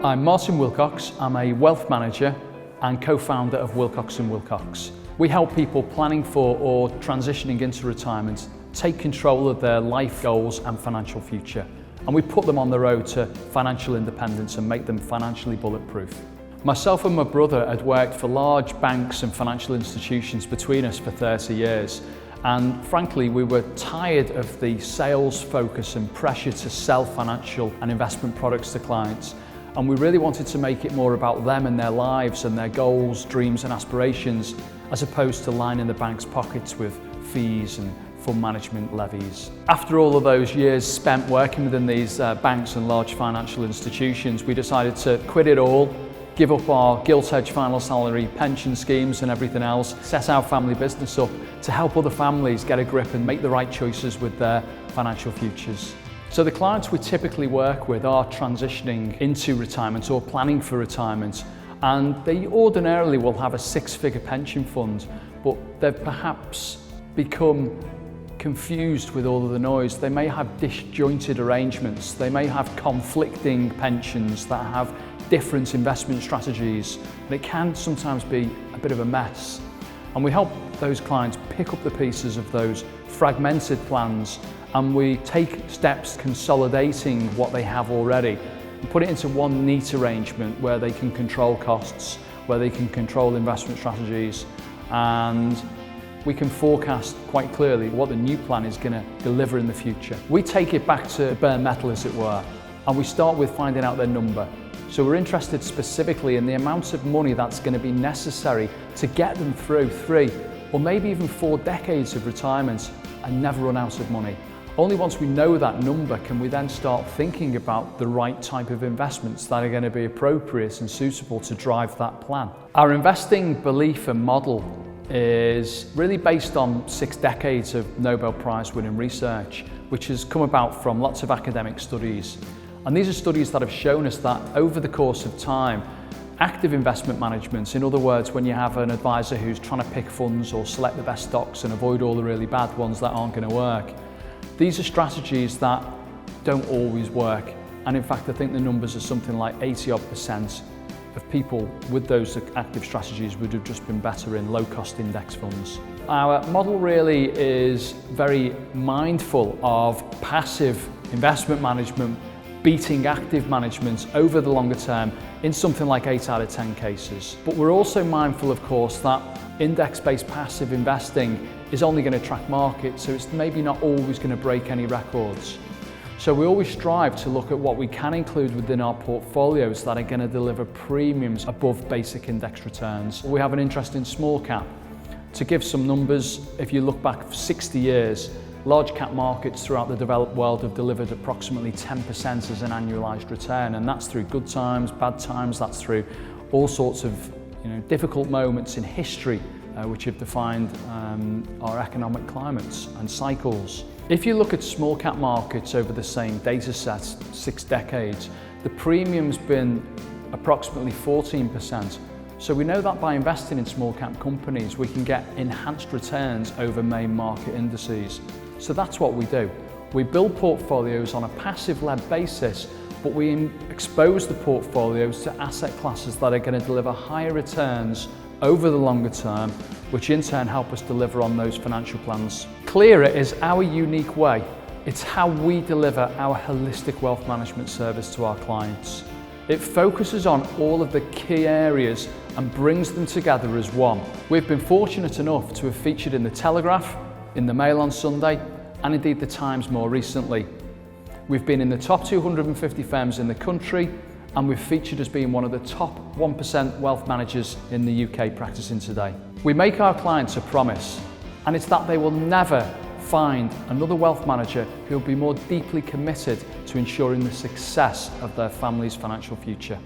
I'm Martin Wilcocks. I'm a wealth manager and co-founder of Wilcocks and Wilcocks. We help people planning for or transitioning into retirement take control of their life goals and financial future. And we put them on the road to financial independence and make them financially bulletproof. Myself and my brother had worked for large banks and financial institutions between us for 30 years. And frankly, we were tired of the sales focus and pressure to sell financial and investment products to clients. And we really wanted to make it more about them and their lives and their goals, dreams and aspirations, as opposed to lining the bank's pockets with fees and fund management levies. After all of those years spent working within these banks and large financial institutions, we decided to quit it all, give up our gilt-edged final salary pension schemes and everything else, set our family business up to help other families get a grip and make the right choices with their financial futures. So the clients we typically work with are transitioning into retirement or planning for retirement, and they ordinarily will have a six-figure pension fund, but they've perhaps become confused with all of the noise. They may have disjointed arrangements, they may have conflicting pensions that have different investment strategies, and it can sometimes be a bit of a mess. And we help those clients pick up the pieces of those fragmented plans, and we take steps consolidating what they have already and put it into one neat arrangement where they can control costs, where they can control investment strategies, and we can forecast quite clearly what the new plan is going to deliver in the future. We take it back to bare metal, as it were, and we start with finding out their number. So we're interested specifically in the amount of money that's going to be necessary to get them through 3 or maybe even 4 decades of retirement and never run out of money. Only once we know that number can we then start thinking about the right type of investments that are going to be appropriate and suitable to drive that plan. Our investing belief and model is really based on 6 decades of Nobel Prize winning research, which has come about from lots of academic studies. And these are studies that have shown us that over the course of time, active investment management, in other words, when you have an advisor who's trying to pick funds or select the best stocks and avoid all the really bad ones that aren't going to work, these are strategies that don't always work. And in fact, I think the numbers are something like 80% of people with those active strategies would have just been better in low-cost index funds. Our model really is very mindful of passive investment management beating active management over the longer term in something like 8 out of 10 cases. But we're also mindful, of course, that index-based passive investing is only going to track markets, so it's maybe not always going to break any records. So we always strive to look at what we can include within our portfolios that are going to deliver premiums above basic index returns. We have an interest in small cap. To give some numbers, if you look back 60 years, large cap markets throughout the developed world have delivered approximately 10% as an annualized return, and that's through good times, bad times, that's through all sorts of difficult moments in history which have defined our economic climates and cycles. If you look at small cap markets over the same data set, 6 decades, the premium's been approximately 14%. So we know that by investing in small cap companies, we can get enhanced returns over main market indices. So that's what we do. We build portfolios on a passive-led basis, but we expose the portfolios to asset classes that are going to deliver higher returns over the longer term, which in turn help us deliver on those financial plans. Clearer is our unique way. It's how we deliver our holistic wealth management service to our clients. It focuses on all of the key areas and brings them together as one. We've been fortunate enough to have featured in the Telegraph, in the Mail on Sunday, and indeed the Times more recently. We've been in the top 250 firms in the country, and we've featured as being one of the top 1% wealth managers in the UK practicing today. We make our clients a promise, and it's that they will never find another wealth manager who will be more deeply committed to ensuring the success of their family's financial future.